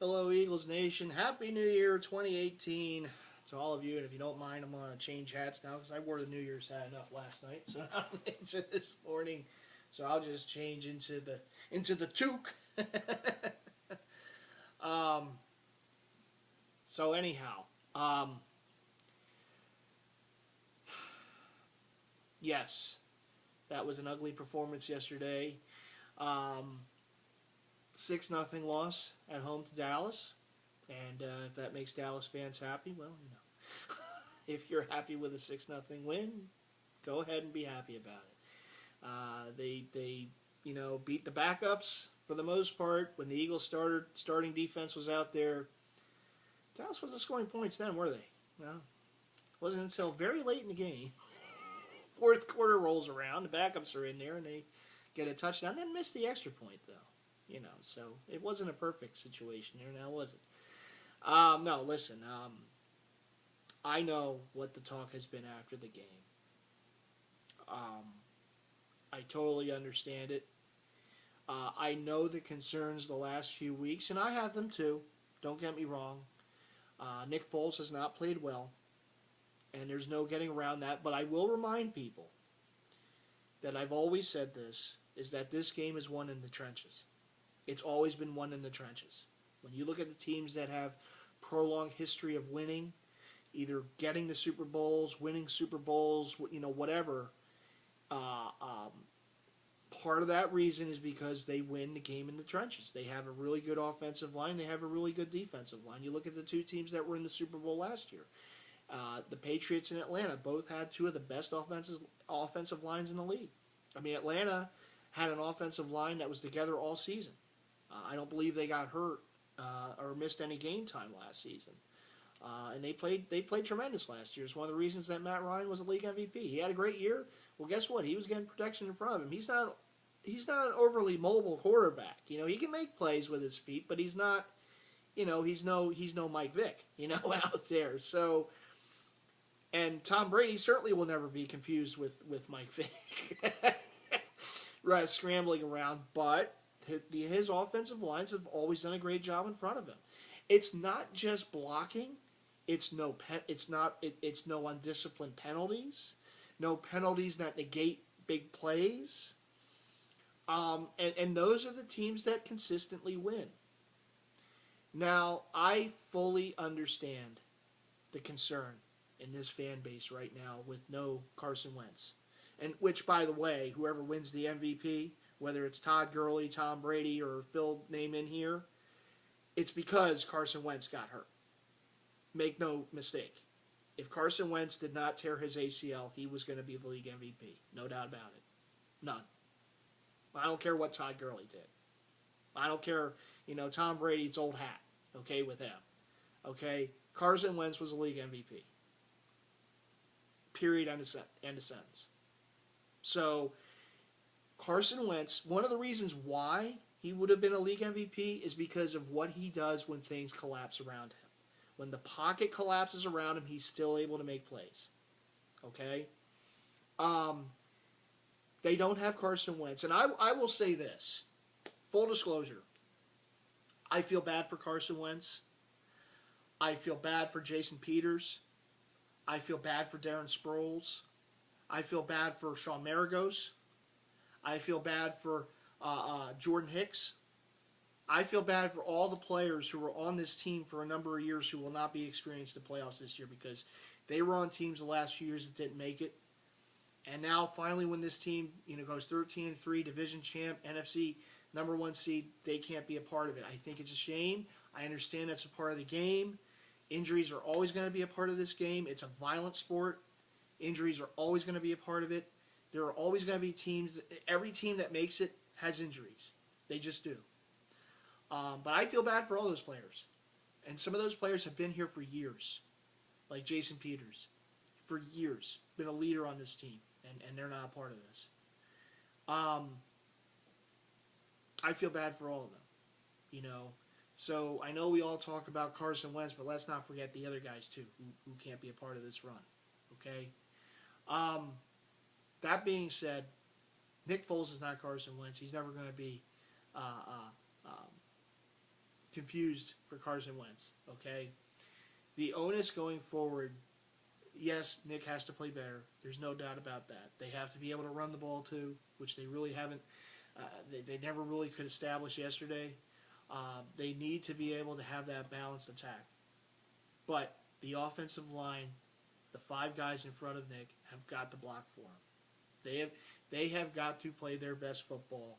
Hello, Eagles Nation. Happy New Year 2018 to all of you. And if you don't mind, I'm going to change hats now because I wore the New Year's hat enough last night. So I'm into this morning. So I'll just change into the toque. um, so anyhow, yes, that was an ugly performance yesterday. 6-0 loss at home to Dallas. And if that makes Dallas fans happy, well, if you're happy with a 6-0 win, go ahead and be happy about it. They beat the backups for the most part. When the Eagles starting defense was out there, Dallas wasn't scoring points then, were they? No, it wasn't until very late in the game. Fourth quarter rolls around, the backups are in there, and they get a touchdown. Then miss the extra point though. So it wasn't a perfect situation there, now was it? No, listen. I know what the talk has been after the game. I totally understand it. I know the concerns the last few weeks, and I have them too. Don't get me wrong. Nick Foles has not played well, and there's no getting around that. But I will remind people that I've always said this, is that this game is won in the trenches. It's always been won in the trenches. When you look at the teams that have prolonged history of winning, either getting to Super Bowls, winning Super Bowls, whatever, part of that reason is because they win the game in the trenches. They have a really good offensive line. They have a really good defensive line. You look at the two teams that were in the Super Bowl last year. The Patriots and Atlanta both had two of the best offensive lines in the league. I mean, Atlanta had an offensive line that was together all season. I don't believe they got hurt or missed any game time last season. And they played tremendous last year. It's one of the reasons that Matt Ryan was a league MVP. He had a great year. Well, guess what? He was getting protection in front of him. He's not an overly mobile quarterback. He can make plays with his feet, but he's not. He's no Mike Vick. Out there. So, and Tom Brady certainly will never be confused with Mike Vick. Right, scrambling around, but his offensive lines have always done a great job in front of him. It's not just blocking. It's no undisciplined penalties. No penalties that negate big plays. And those are the teams that consistently win. Now, I fully understand the concern in this fan base right now with no Carson Wentz. And which, by the way, whoever wins the MVP, whether it's Todd Gurley, Tom Brady, or Phil name in here, it's because Carson Wentz got hurt. Make no mistake. If Carson Wentz did not tear his ACL, he was going to be the league MVP. No doubt about it. None. I don't care what Todd Gurley did. I don't care, Tom Brady, it's old hat, okay, with him. Okay? Carson Wentz was a league MVP. Period, end of sentence. So, Carson Wentz, one of the reasons why he would have been a league MVP is because of what he does when things collapse around him. When the pocket collapses around him, he's still able to make plays. Okay? They don't have Carson Wentz. And I will say this. Full disclosure. I feel bad for Carson Wentz. I feel bad for Jason Peters. I feel bad for Darren Sproles. I feel bad for Sean Maragos. I feel bad for Jordan Hicks. I feel bad for all the players who were on this team for a number of years who will not be experienced the playoffs this year because they were on teams the last few years that didn't make it. And now, finally, when this team goes 13-3, division champ, NFC number 1 seed, they can't be a part of it. I think it's a shame. I understand that's a part of the game. Injuries are always going to be a part of this game. It's a violent sport. Injuries are always going to be a part of it. There are always going to be teams. Every team that makes it has injuries. They just do. But I feel bad for all those players. And some of those players have been here for years. Like Jason Peters. For years. Been a leader on this team. And they're not a part of this. I feel bad for all of them. So I know we all talk about Carson Wentz, but let's not forget the other guys too who can't be a part of this run. Okay? That being said, Nick Foles is not Carson Wentz. He's never going to be confused for Carson Wentz, okay? The onus going forward, yes, Nick has to play better. There's no doubt about that. They have to be able to run the ball too, which they really haven't. They never really could establish yesterday. They need to be able to have that balanced attack. But the offensive line, the 5 guys in front of Nick, have got to block for him. They have got to play their best football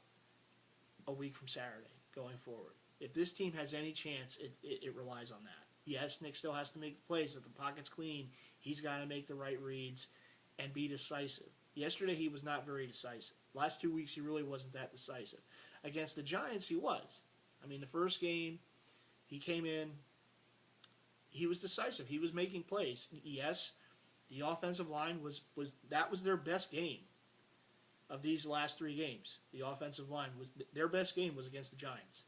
a week from Saturday going forward. If this team has any chance, it relies on that. Yes, Nick still has to make the plays. If the pocket's clean, he's got to make the right reads and be decisive. Yesterday, he was not very decisive. Last 2 weeks, he really wasn't that decisive. Against the Giants, he was. I mean, the first game, he came in, he was decisive. He was making plays. Yes, the offensive line was their best game of these last 3 games. The offensive line was their best game was against the Giants.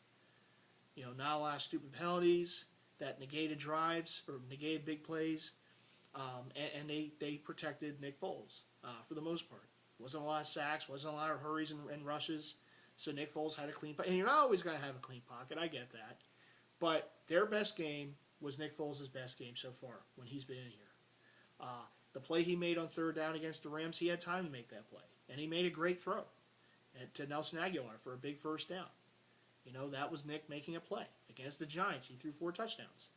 Not a lot of stupid penalties that negated drives or negated big plays, and they protected Nick Foles for the most part. Wasn't a lot of sacks, wasn't a lot of hurries and rushes, so Nick Foles had a clean pocket. And you're not always going to have a clean pocket, I get that. But their best game was Nick Foles' best game so far when he's been in here. The play he made on 3rd down against the Rams, he had time to make that play. And he made a great throw to Nelson Aguilar for a big first down. That was Nick making a play. Against the Giants, he threw 4 touchdowns.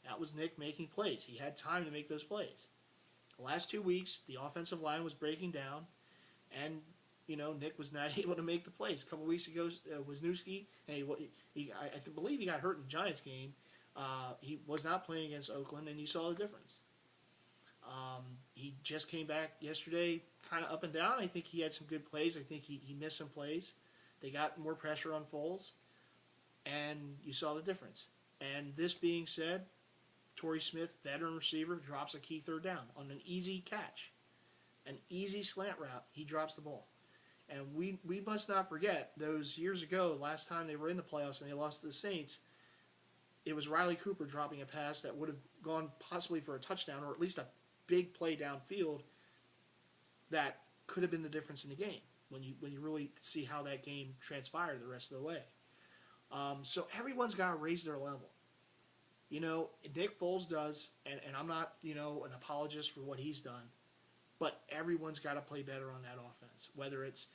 That was Nick making plays. He had time to make those plays. The last 2 weeks, the offensive line was breaking down, and, Nick was not able to make the plays. A couple weeks ago, Wisniewski, I believe he got hurt in the Giants game. He was not playing against Oakland, and you saw the difference. He just came back yesterday kind of up and down. I think he had some good plays. I think he missed some plays. They got more pressure on Foles, and you saw the difference. And this being said, Torrey Smith, veteran receiver, drops a key 3rd down on an easy catch. An easy slant route, he drops the ball. And we must not forget, those years ago, last time they were in the playoffs and they lost to the Saints, it was Riley Cooper dropping a pass that would have gone possibly for a touchdown or at least a big play downfield that could have been the difference in the game when you really see how that game transpired the rest of the way. So everyone's got to raise their level. Nick Foles does, and I'm not, an apologist for what he's done, but everyone's got to play better on that offense. Whether it's,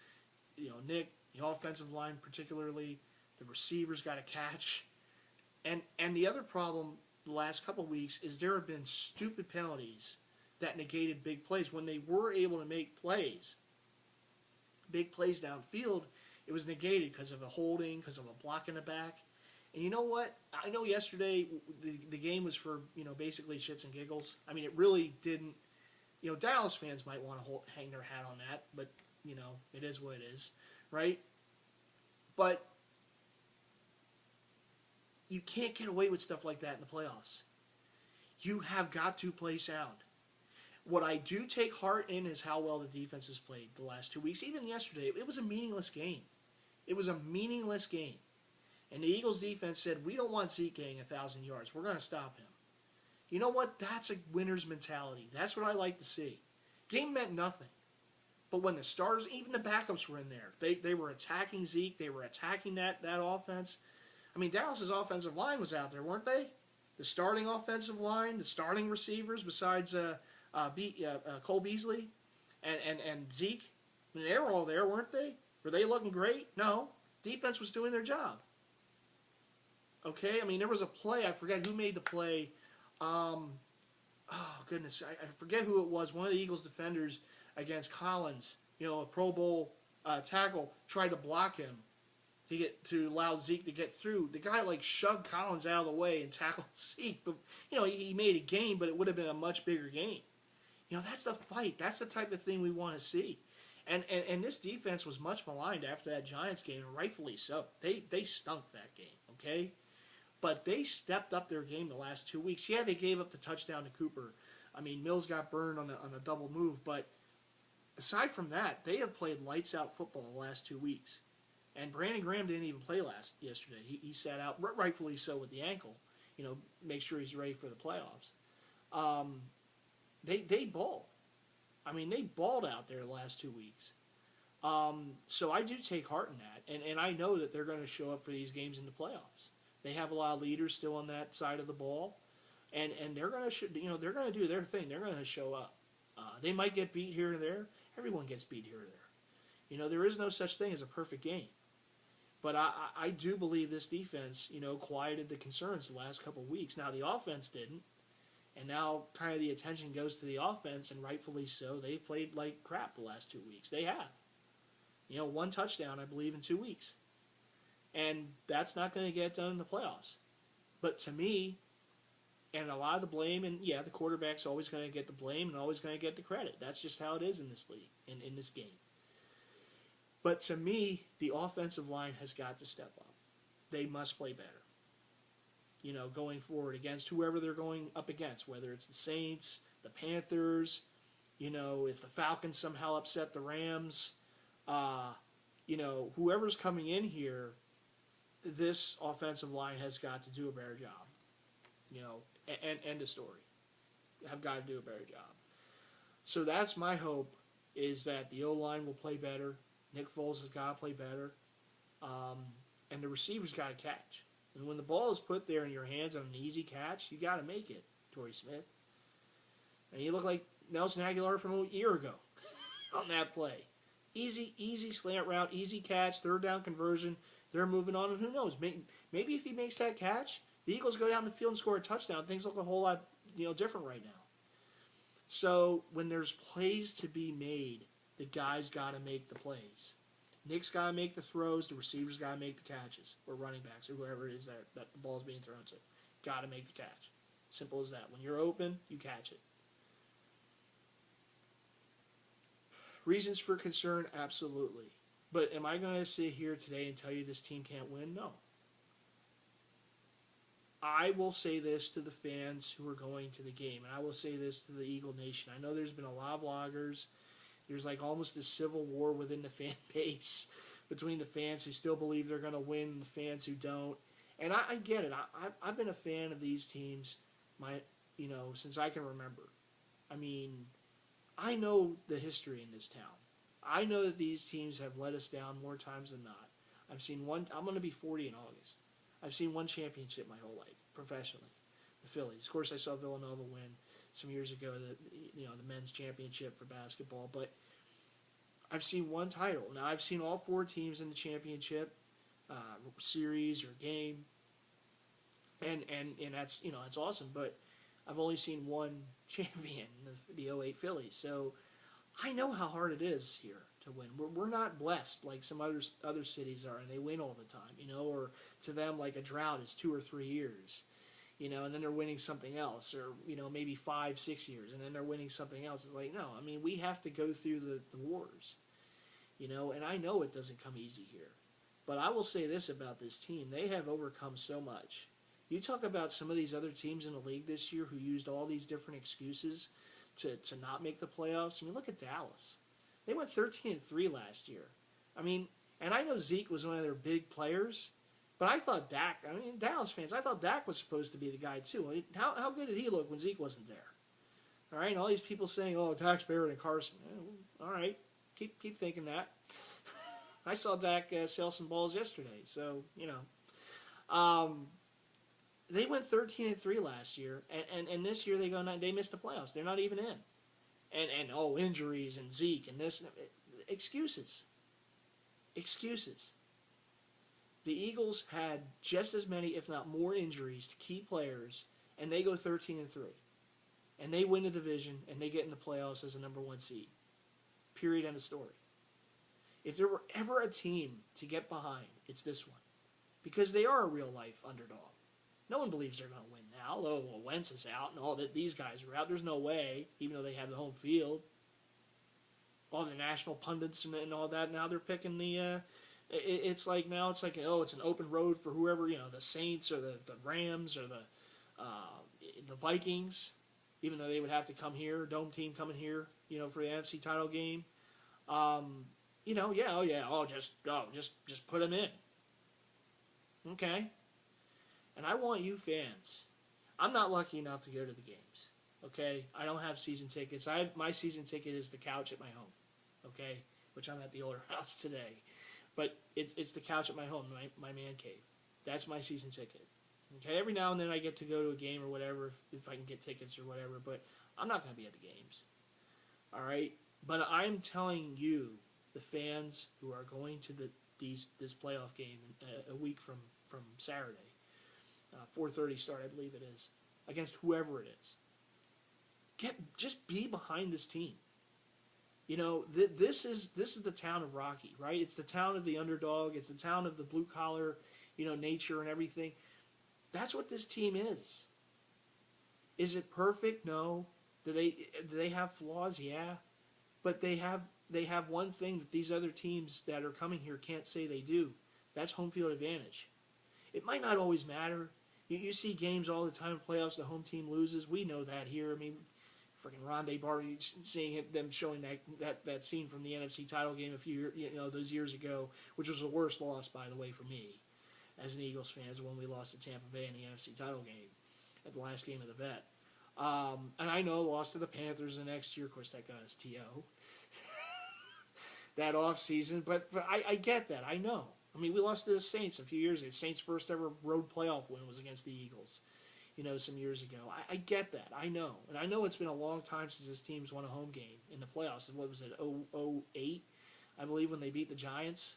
Nick, the offensive line particularly, the receivers got to catch. And the other problem the last couple of weeks is there have been stupid penalties that negated big plays. When they were able to make plays, big plays downfield, it was negated because of a holding, because of a block in the back. And you know what? I know yesterday the game was for, basically shits and giggles. I mean, it really didn't. Dallas fans might want to hang their hat on that, but, it is what it is, right? But you can't get away with stuff like that in the playoffs. You have got to play sound. What I do take heart in is how well the defense has played the last 2 weeks. Even yesterday, it was a meaningless game. It was a meaningless game. And the Eagles defense said, we don't want Zeke getting 1,000 yards. We're going to stop him. You know what? That's a winner's mentality. That's what I like to see. Game meant nothing. But when the starters, even the backups were in there, they were attacking Zeke. They were attacking that offense. I mean, Dallas's offensive line was out there, weren't they? The starting offensive line, the starting receivers besides Cole Beasley and Zeke. I mean, they were all there, weren't they? Were they looking great? No. Defense was doing their job. Okay? I mean, there was a play. I forget who made the play. Oh, goodness. I forget who it was. One of the Eagles defenders against Collins, a Pro Bowl tackle, tried to block him to allow Zeke to get through. The guy, shoved Collins out of the way and tackled Zeke. But, he made a gain, but it would have been a much bigger gain. That's the fight. That's the type of thing we want to see. And this defense was much maligned after that Giants game, and rightfully so. They stunk that game, okay? But they stepped up their game the last 2 weeks. Yeah, they gave up the touchdown to Cooper. I mean, Mills got burned on a double move, but aside from that, they have played lights-out football the last 2 weeks. And Brandon Graham didn't even play yesterday. He sat out, rightfully so, with the ankle. Make sure he's ready for the playoffs. They balled. I mean, they balled out there the last 2 weeks. So I do take heart in that. And I know that they're going to show up for these games in the playoffs. They have a lot of leaders still on that side of the ball, and they're gonna they're gonna do their thing. They're gonna show up. They might get beat here and there. Everyone gets beat here or there. There is no such thing as a perfect game. But I do believe this defense, quieted the concerns the last couple of weeks. Now, the offense didn't. And now kind of the attention goes to the offense, and rightfully so. They've played like crap the last 2 weeks. They have. 1 touchdown, I believe, in 2 weeks. And that's not going to get done in the playoffs. But to me, and a lot of the blame, and yeah, the quarterback's always going to get the blame and always going to get the credit. That's just how it is in this league, in this game. But to me, the offensive line has got to step up. They must play better. Going forward against whoever they're going up against, whether it's the Saints, the Panthers, if the Falcons somehow upset the Rams, whoever's coming in here, this offensive line has got to do a better job. And end of story. Have got to do a better job. So that's my hope, is that the O-line will play better. Nick Foles has got to play better. And the receivers got to catch. And when the ball is put there in your hands on an easy catch, you got to make it, Torrey Smith. And you look like Nelson Aguilar from a year ago on that play. Easy slant route, easy catch, third down conversion. They're moving on, and who knows? Maybe if he makes that catch, the Eagles go down the field and score a touchdown. Things look a whole lot different right now. So when there's plays to be made, the guys got to make the plays. Nick's got to make the throws. The receivers got to make the catches, or running backs, or whoever it is that the ball's being thrown to. Got to make the catch. Simple as that. When you're open, you catch it. Reasons for concern, absolutely. But am I going to sit here today and tell you this team can't win? No. I will say this to the fans who are going to the game, and I will say this to the Eagle Nation. I know there's been a lot of vloggers. There's like almost a civil war within the fan base between the fans who still believe they're going to win and the fans who don't. And I get it. I've been a fan of these teams since I can remember. I mean, I know the history in this town. I know that these teams have let us down more times than not. I've seen one. I'm going to be 40 in August. I've seen one championship my whole life, professionally. The Phillies. Of course, I saw Villanova win some years ago, the men's championship for basketball. But I've seen one title. Now, I've seen all 4 teams in the championship series or game. And that's, that's awesome. But I've only seen one champion, the 08 Phillies. So I know how hard it is here to win. We're not blessed like some other cities are, and they win all the time, or to them like a drought is 2 or 3 years, and then they're winning something else, or, maybe 5-6 years, and then they're winning something else. It's like, no, I mean, we have to go through the wars, and I know it doesn't come easy here. But I will say this about this team. They have overcome so much. You talk about some of these other teams in the league this year who used all these different excuses to not make the playoffs. I mean, look at Dallas. They went 13-3 last year. I mean, and I know Zeke was one of their big players, but I thought Dak, Dallas fans, I thought Dak was supposed to be the guy too. I mean, how good did he look when Zeke wasn't there? All right, and all these people saying, oh, Dak's better than Carson. All right, keep thinking that. I saw Dak sell some balls yesterday, so, they went 13-3 last year, and this year they missed the playoffs. They're not even in. And injuries and Zeke and this. Excuses. The Eagles had just as many, if not more, injuries to key players, and they go 13-3. And they win the division, and they get in the playoffs as a number 1 seed. Period, end of story. If there were ever a team to get behind, it's this one. Because they are a real-life underdog. No one believes they're going to win now. Oh, well, Wentz is out, and all that these guys are out. There's no way, even though they have the home field. All the national pundits and all that, now they're picking the... It's like it's an open road for whoever, the Saints or the Rams or the Vikings, even though they would have to come here, dome team coming here, for the NFC title game. Just put them in. Okay. And I want you fans. I'm not lucky enough to go to the games. Okay? I don't have season tickets. My season ticket is the couch at my home. Okay? Which I'm at the older house today. But it's the couch at my home, my man cave. That's my season ticket. Okay, every now and then I get to go to a game or whatever if I can get tickets or whatever, but I'm not going to be at the games. All right? But I'm telling you, the fans who are going to this playoff game a week from Saturday, 4:30 start, I believe it is, against whoever it is. Just be behind this team. You know, this is the town of Rocky, right? It's the town of the underdog. It's the town of the blue collar, nature and everything. That's what this team is. Is it perfect? No. Do they have flaws? Yeah. But they have one thing that these other teams that are coming here can't say they do. That's home field advantage. It might not always matter. You see games all the time in playoffs, the home team loses. We know that here. I mean, freaking Rondé Barber, seeing them showing that scene from the NFC title game a few those years ago, which was the worst loss, by the way, for me as an Eagles fan, is when we lost to Tampa Bay in the NFC title game at the last game of the Vet. And I know lost to the Panthers the next year. Of course, that got us T.O. that offseason. But I get that. I know. I mean, we lost to the Saints a few years ago. The Saints' first ever road playoff win was against the Eagles, some years ago. I get that. I know. And I know it's been a long time since this team's won a home game in the playoffs. What was it, 2008, I believe, when they beat the Giants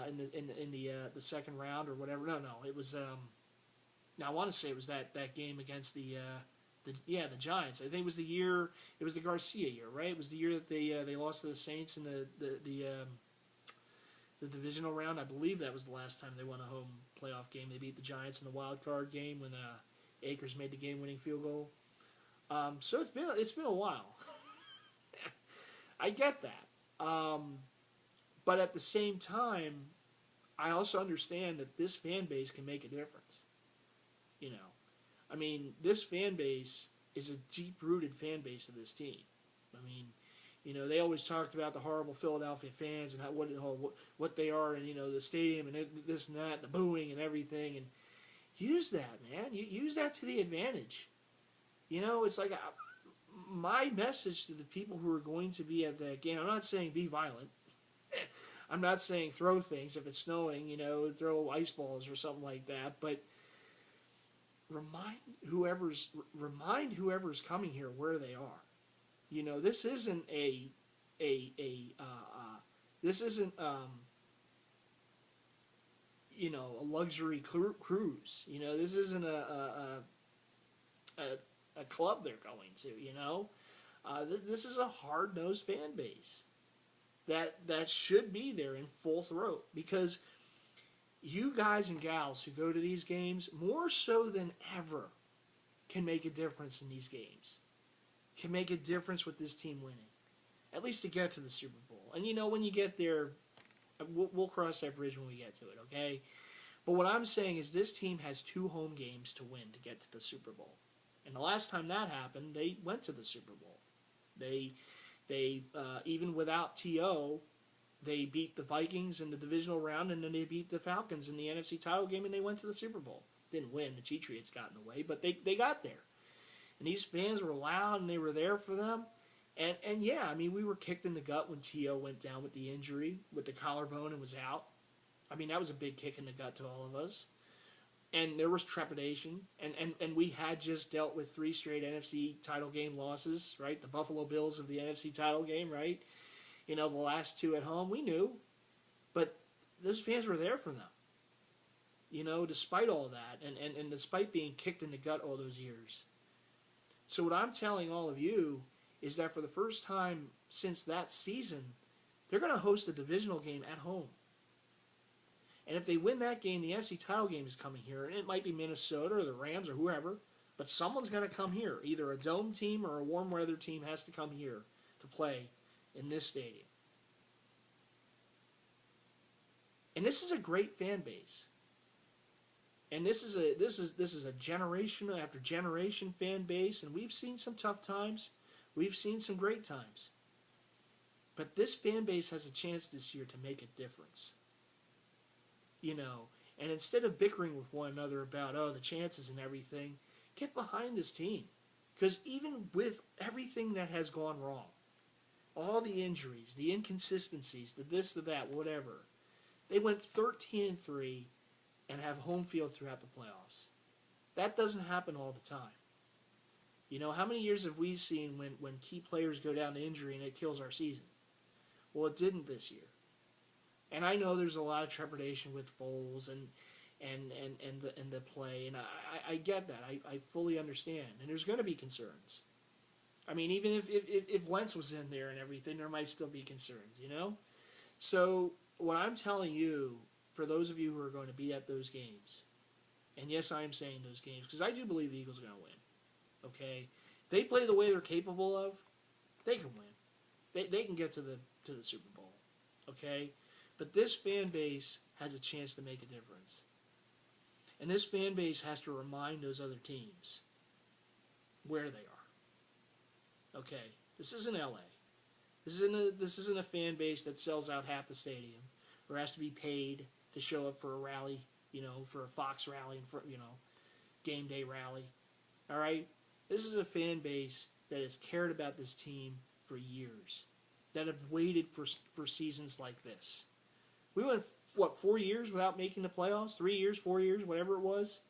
in the second round or whatever. No, it was. Now I want to say it was that game against the Giants. I think it was the Garcia year, right? It was the year that they lost to the Saints in the divisional round. I believe that was the last time they won a home playoff game. They beat the Giants in the wild card game when Akers made the game-winning field goal. So it's been a while. I get that. But at the same time, I also understand that this fan base can make a difference. I mean, this fan base is a deep-rooted fan base of this team. I mean, they always talked about the horrible Philadelphia fans and what they are, and the stadium and this and that, the booing and everything, and use that, man. Use that to the advantage. It's like my message to the people who are going to be at that game. I'm not saying be violent. I'm not saying throw things if it's snowing. Throw ice balls or something like that, but remind whoever's coming here where they are. This isn't a luxury cruise. This isn't a club they're going to. This is a hard-nosed fan base that should be there in full throat, because you guys and gals who go to these games, more so than ever, can make a difference in these games. Can make a difference with this team winning. At least to get to the Super Bowl. And when you get there, we'll cross that bridge when we get to it, okay? But what I'm saying is this team has 2 home games to win to get to the Super Bowl. And the last time that happened, they went to the Super Bowl. They even without T.O., they beat the Vikings in the divisional round, and then they beat the Falcons in the NFC title game, and they went to the Super Bowl. Didn't win. The Patriots got in the way, but they got there. And these fans were loud, and they were there for them. And yeah, I mean, we were kicked in the gut when T.O. went down with the injury, with the collarbone, and was out. I mean, that was a big kick in the gut to all of us. And there was trepidation. And we had just dealt with 3 straight NFC title game losses, right? The Buffalo Bills of the NFC title game, right? The last 2 at home, we knew. But those fans were there for them. Despite all that, and despite being kicked in the gut all those years. So what I'm telling all of you is that for the first time since that season, they're going to host a divisional game at home. And if they win that game, the NFC title game is coming here. And it might be Minnesota or the Rams or whoever, but someone's going to come here. Either a dome team or a warm weather team has to come here to play in this stadium. And this is a great fan base. And this is a generation after generation fan base, and we've seen some tough times. We've seen some great times. But this fan base has a chance this year to make a difference. And instead of bickering with one another about, the chances and everything, get behind this team. Because even with everything that has gone wrong, all the injuries, the inconsistencies, the this, the that, whatever, they went 13-3 and have home field throughout the playoffs. That doesn't happen all the time. You know, how many years have we seen when key players go down to injury and it kills our season? Well, it didn't this year. And I know there's a lot of trepidation with Foles and the play, and I get that. I fully understand. And there's going to be concerns. I mean, even if Wentz was in there and everything, there might still be concerns, you know? So what I'm telling you, for those of you who are going to be at those games, and yes, I am saying those games, because I do believe the Eagles are going to win, okay? If they play the way they're capable of, they can win. They can get to the Super Bowl, okay? But this fan base has a chance to make a difference. And this fan base has to remind those other teams where they are. Okay, this isn't LA. This isn't a fan base that sells out half the stadium or has to be paid to show up for a rally, you know, for a Fox rally, for, you know, game day rally. All right? This is a fan base that has cared about this team for years, that have waited for seasons like this. We went, 4 years without making the playoffs? 3 years, 4 years, whatever it was.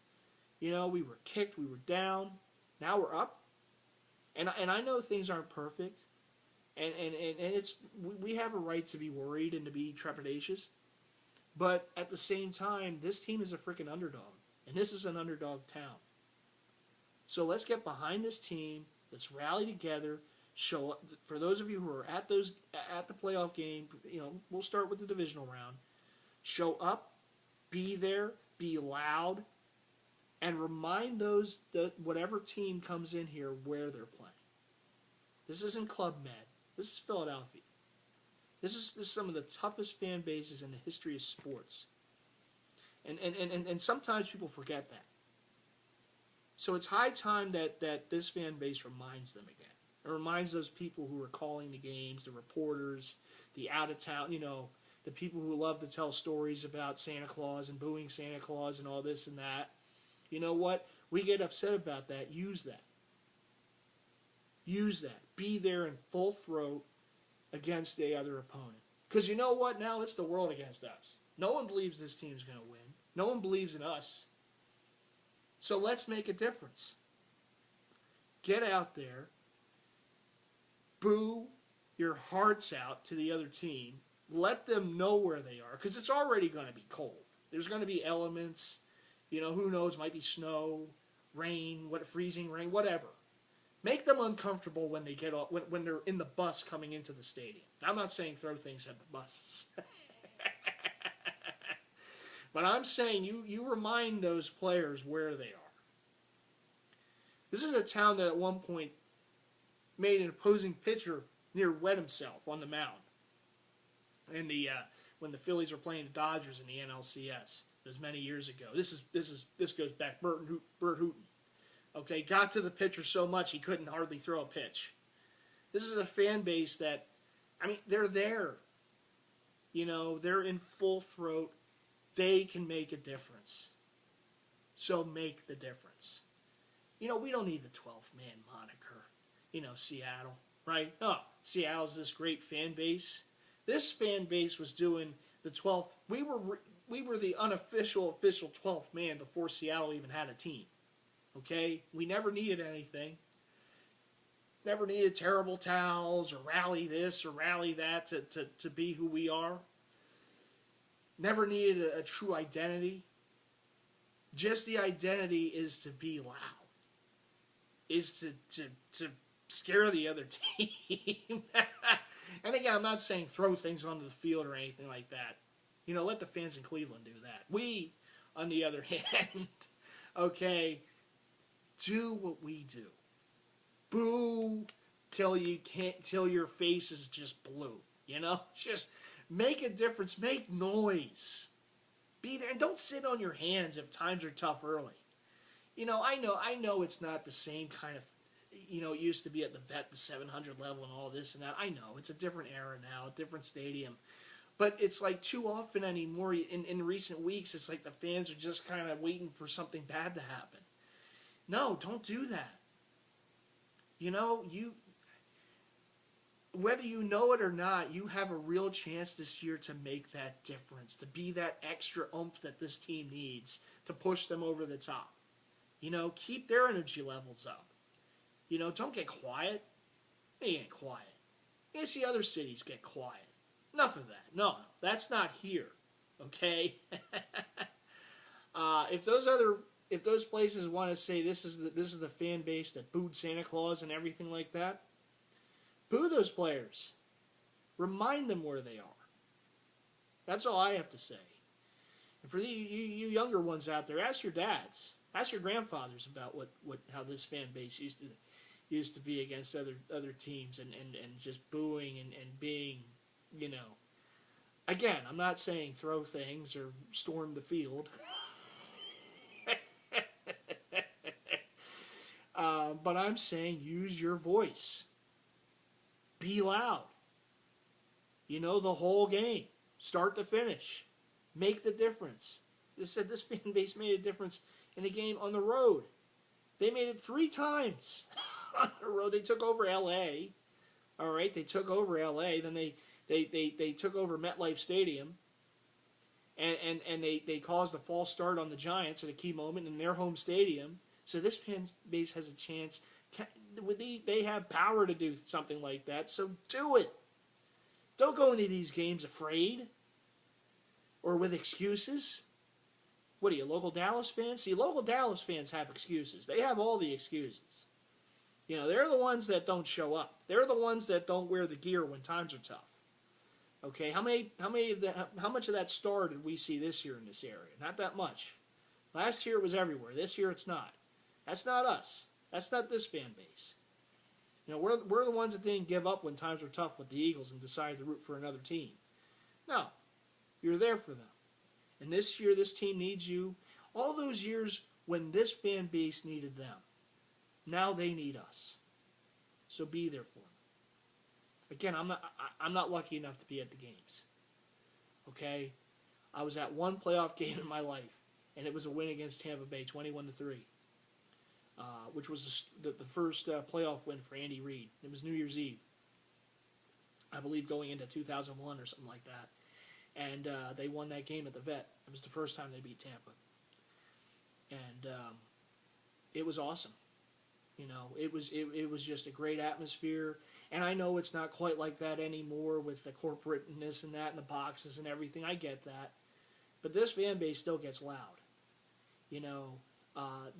You know, we were kicked, we were down. Now we're up. And I know things aren't perfect. And we have a right to be worried and to be trepidatious. But at the same time, this team is a freaking underdog. And this is an underdog town. So let's get behind this team. Let's rally together. Show up. For those of you who are at the playoff game, you know, we'll start with the divisional round. Show up, be there, be loud, and remind whatever team comes in here where they're playing. This isn't Club Med. This is Philadelphia. This is some of the toughest fan bases in the history of sports. And sometimes people forget that. So it's high time that this fan base reminds them again. It reminds those people who are calling the games, the reporters, the out-of-town, you know, the people who love to tell stories about Santa Claus and booing Santa Claus and all this and that. You know what? We get upset about that. Use that. Use that. Be there in full throat against the other opponent. Because you know what? Now it's the world against us. No one believes this team's going to win. No one believes in us. So let's make a difference. Get out there. Boo your hearts out to the other team. Let them know where they are. Because it's already going to be cold. There's going to be elements. You know, who knows? Might be snow, rain, freezing rain, whatever. Make them uncomfortable when they get off, when they're in the bus coming into the stadium. I'm not saying throw things at the buses. But I'm saying you remind those players where they are. This is a town that at one point made an opposing pitcher near wet himself on the mound. And when the Phillies were playing the Dodgers in the NLCS, it was many years ago. This goes back. Bert Hooton. Okay, got to the pitcher so much he couldn't hardly throw a pitch. This is a fan base that, I mean, they're there. You know, they're in full throat. They can make a difference. So make the difference. You know, we don't need the 12th man moniker. You know, Seattle, right? Oh, Seattle's this great fan base. This fan base was doing the 12th. We were the official 12th man before Seattle even had a team. Okay? We never needed anything. Never needed terrible towels or rally this or rally that to be who we are. Never needed a true identity. Just the identity is to be loud. Is to scare the other team. And again, I'm not saying throw things onto the field or anything like that. You know, let the fans in Cleveland do that. We, on the other hand, okay, do what we do. Boo till your face is just blue. You know, just make a difference. Make noise. Be there, and don't sit on your hands if times are tough early. You know, I know it's not the same kind of, you know, it used to be at the 700 level and all this and that. I know it's a different era now, a different stadium. But it's like too often anymore in recent weeks, it's like the fans are just kind of waiting for something bad to happen. No, don't do that. You know, whether you know it or not, you have a real chance this year to make that difference, to be that extra oomph that this team needs to push them over the top. You know, keep their energy levels up. You know, don't get quiet. They ain't quiet. You see other cities get quiet. Enough of that. No, that's not here. Okay? If those places want to say this is the fan base that booed Santa Claus and everything like that, boo those players. Remind them where they are. That's all I have to say. And for you younger ones out there, ask your dads, ask your grandfathers about how this fan base used to be against other teams and just booing and being, you know. Again, I'm not saying throw things or storm the field. But I'm saying use your voice. Be loud. You know, the whole game. Start to finish. Make the difference. They said this fan base made a difference in the game on the road. They made it 3 times on the road. They took over L.A. All right, they took over L.A. Then they took over MetLife Stadium. And they caused a false start on the Giants at a key moment in their home stadium. So this fan base has a chance. They have power to do something like that, so do it. Don't go into these games afraid or with excuses. What are you, local Dallas fans? See, local Dallas fans have excuses. They have all the excuses. You know, they're the ones that don't show up. They're the ones that don't wear the gear when times are tough. Okay, how much of that star did we see this year in this area? Not that much. Last year it was everywhere. This year it's not. That's not us. That's not this fan base. You know, we're the ones that didn't give up when times were tough with the Eagles and decided to root for another team. No, you're there for them. And this year, this team needs you. All those years when this fan base needed them, now they need us. So be there for them. Again, I'm not lucky enough to be at the games. Okay, I was at one playoff game in my life, and it was a win against Tampa Bay, 21-3. Which was the first playoff win for Andy Reid. It was New Year's Eve, I believe, going into 2001 or something like that. And they won that game at the Vet. It was the first time they beat Tampa. And it was awesome. You know, it was just a great atmosphere. And I know it's not quite like that anymore with the corporateness and that and the boxes and everything. I get that. But this fan base still gets loud. You know,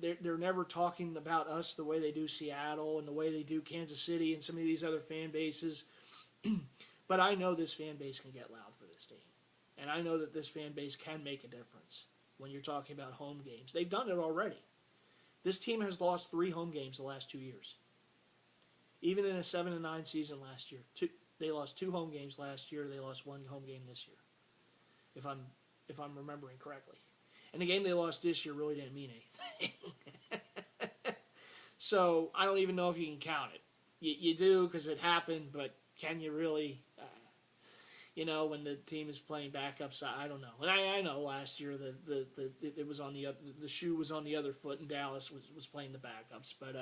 they're never talking about us the way they do Seattle and the way they do Kansas City and some of these other fan bases. But I know this fan base can get loud for this team. And I know that this fan base can make a difference when you're talking about home games. They've done it already. This team has lost 3 home games the last 2 years. Even in a 7-9 season last year. They lost 2 home games last year. They lost 1 home game this year. If I'm remembering correctly. And the game they lost this year really didn't mean anything. So I don't even know if you can count it. You do because it happened, but can you really? You know, when the team is playing backups, I don't know. And I know last year it was on the shoe was on the other foot, and Dallas was playing the backups. But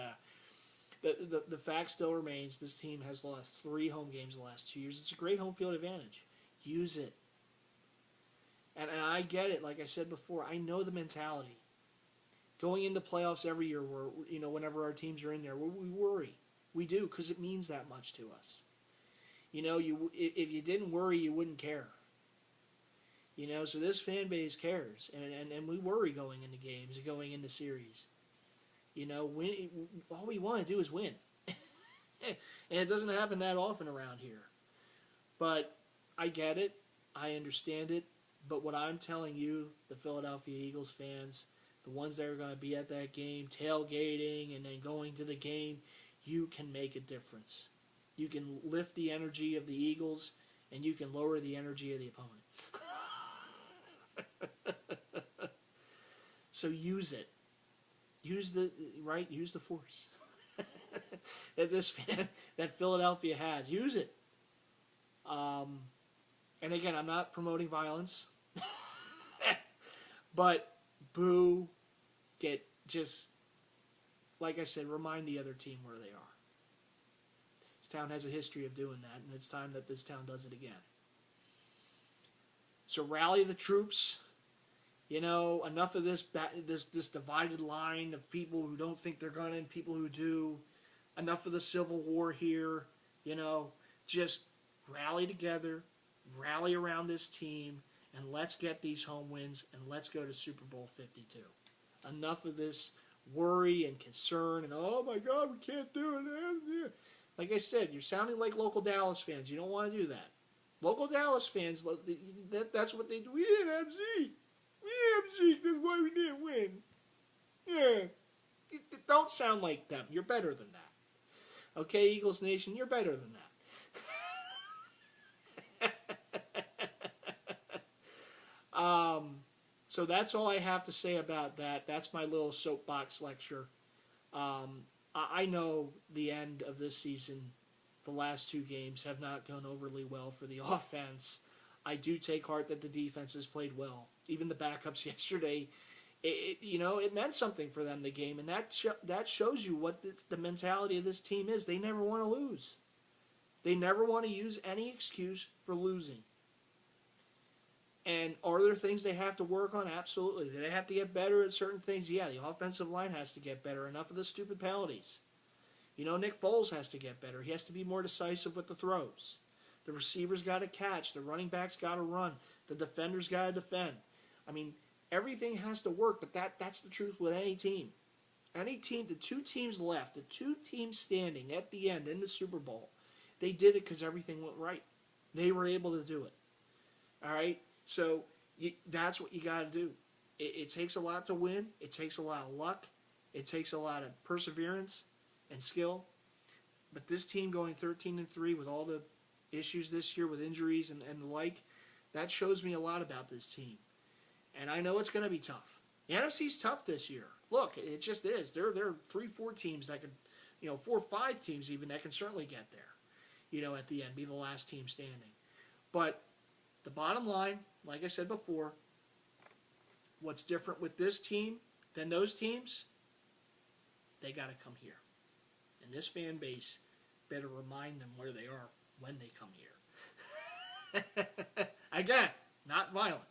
the fact still remains: this team has lost 3 home games the last 2 years. It's a great home field advantage. Use it. And I get it. Like I said before, I know the mentality. Going into playoffs every year, whenever our teams are in there, we worry. We do because it means that much to us. You know, if you didn't worry, you wouldn't care. You know, so this fan base cares, and we worry going into games, going into series. You know, all we want to do is win. And it doesn't happen that often around here. But I get it. I understand it. But what I'm telling you, the Philadelphia Eagles fans, the ones that are going to be at that game, tailgating and then going to the game, you can make a difference. You can lift the energy of the Eagles, and you can lower the energy of the opponent. So use it. Use the force that Philadelphia has. Use it. And again, I'm not promoting violence, but boo, like I said, remind the other team where they are. It's town has a history of doing that, and it's time that this town does it again. So rally the troops. You know, enough of this divided line of people who don't think they're going to and people who do. Enough of the civil war here. You know, just rally together, rally around this team, and let's get these home wins, and let's go to Super Bowl 52. Enough of this worry and concern and, oh my God, we can't do it. Like I said, you're sounding like local Dallas fans. You don't want to do that. Local Dallas fans, that's what they do. We didn't have Zeke. We didn't have Zeke. That's why we didn't win. Yeah. Don't sound like them. You're better than that. Okay, Eagles Nation, you're better than that. So that's all I have to say about that. That's my little soapbox lecture. I know the end of this season, the last 2 games have not gone overly well for the offense. I do take heart that the defense has played well. Even the backups yesterday, it meant something for them, the game. And that shows you what the mentality of this team is. They never want to lose. They never want to use any excuse for losing. And are there things they have to work on? Absolutely. Do they have to get better at certain things? Yeah, the offensive line has to get better. Enough of the stupid penalties. You know, Nick Foles has to get better. He has to be more decisive with the throws. The receivers got to catch. The running backs got to run. The defenders got to defend. I mean, everything has to work, but that's the truth with any team. Any team, the 2 teams left, the 2 teams standing at the end in the Super Bowl, they did it because everything went right. They were able to do it. All right? So that's what you got to do. It takes a lot to win. It takes a lot of luck. It takes a lot of perseverance and skill. But this team going 13-3 with all the issues this year with injuries and the like, that shows me a lot about this team. And I know it's going to be tough. The NFC's tough this year. Look, it just is. There are 3-4 teams that could, 4 or 5 teams even that can certainly get there, at the end, be the last team standing. But the bottom line, like I said before, what's different with this team than those teams? They got to come here. And this fan base better remind them where they are when they come here. Again, not violent.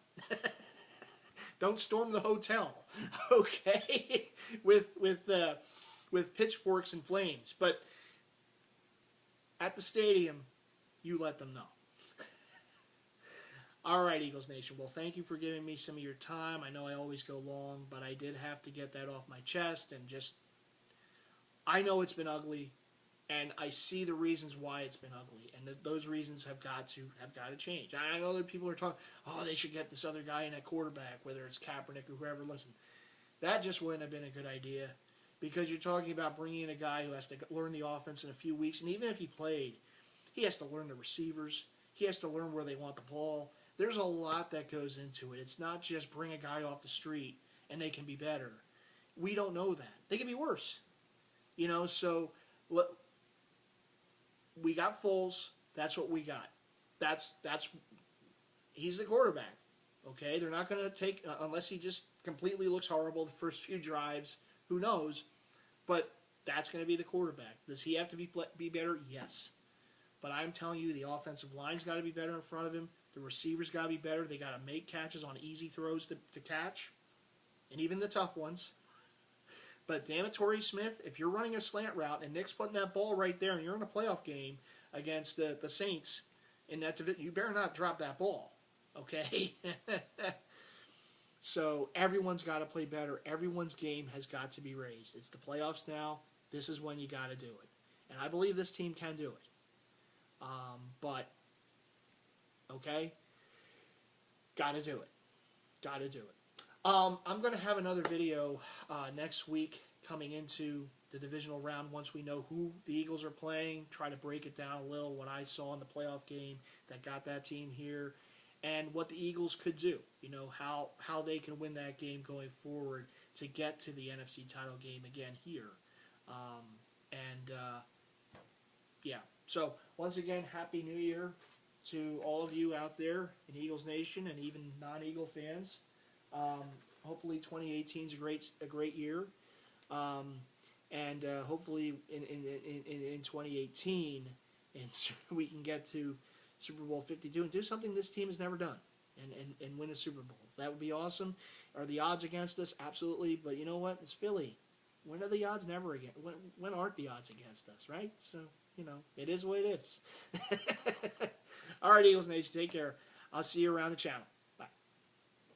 Don't storm the hotel, okay? with pitchforks and flames. But at the stadium, you let them know. All right, Eagles Nation. Well, thank you for giving me some of your time. I know I always go long, but I did have to get that off my chest. And I know it's been ugly, and I see the reasons why it's been ugly. And those reasons have got to change. I know that people are talking, they should get this other guy in at quarterback, whether it's Kaepernick or whoever. Listen, that just wouldn't have been a good idea, because you're talking about bringing in a guy who has to learn the offense in a few weeks. And even if he played, he has to learn the receivers. He has to learn where they want the ball. There's a lot that goes into it. It's not just bring a guy off the street and they can be better. We don't know that. They can be worse. So we got Foles. That's what we got. He's the quarterback. Okay? They're not going to take, unless he just completely looks horrible the first few drives. Who knows? But that's going to be the quarterback. Does he have to be better? Yes. But I'm telling you, the offensive line's got to be better in front of him. The receivers got to be better. They got to make catches on easy throws to catch, and even the tough ones. But damn it, Torrey Smith, if you're running a slant route and Nick's putting that ball right there and you're in a playoff game against the Saints in that division, you better not drop that ball, okay? So everyone's got to play better. Everyone's game has got to be raised. It's the playoffs now. This is when you got to do it. And I believe this team can do it. But, okay, got to do it. Got to do it. I'm going to have another video next week coming into the divisional round once we know who the Eagles are playing, try to break it down a little, what I saw in the playoff game that got that team here, and what the Eagles could do, how they can win that game going forward to get to the NFC title game again here. Yeah. So, once again, Happy New Year to all of you out there in Eagles Nation and even non-Eagle fans. Hopefully 2018 is a great year. And hopefully in 2018, and so we can get to Super Bowl 52 and do something this team has never done, and win a Super Bowl. That would be awesome. Are the odds against us? Absolutely. But you know what? It's Philly. When are the odds never again? When aren't the odds against us, right? So, it is what it is. All right, Eagles Nation, take care. I'll see you around the channel.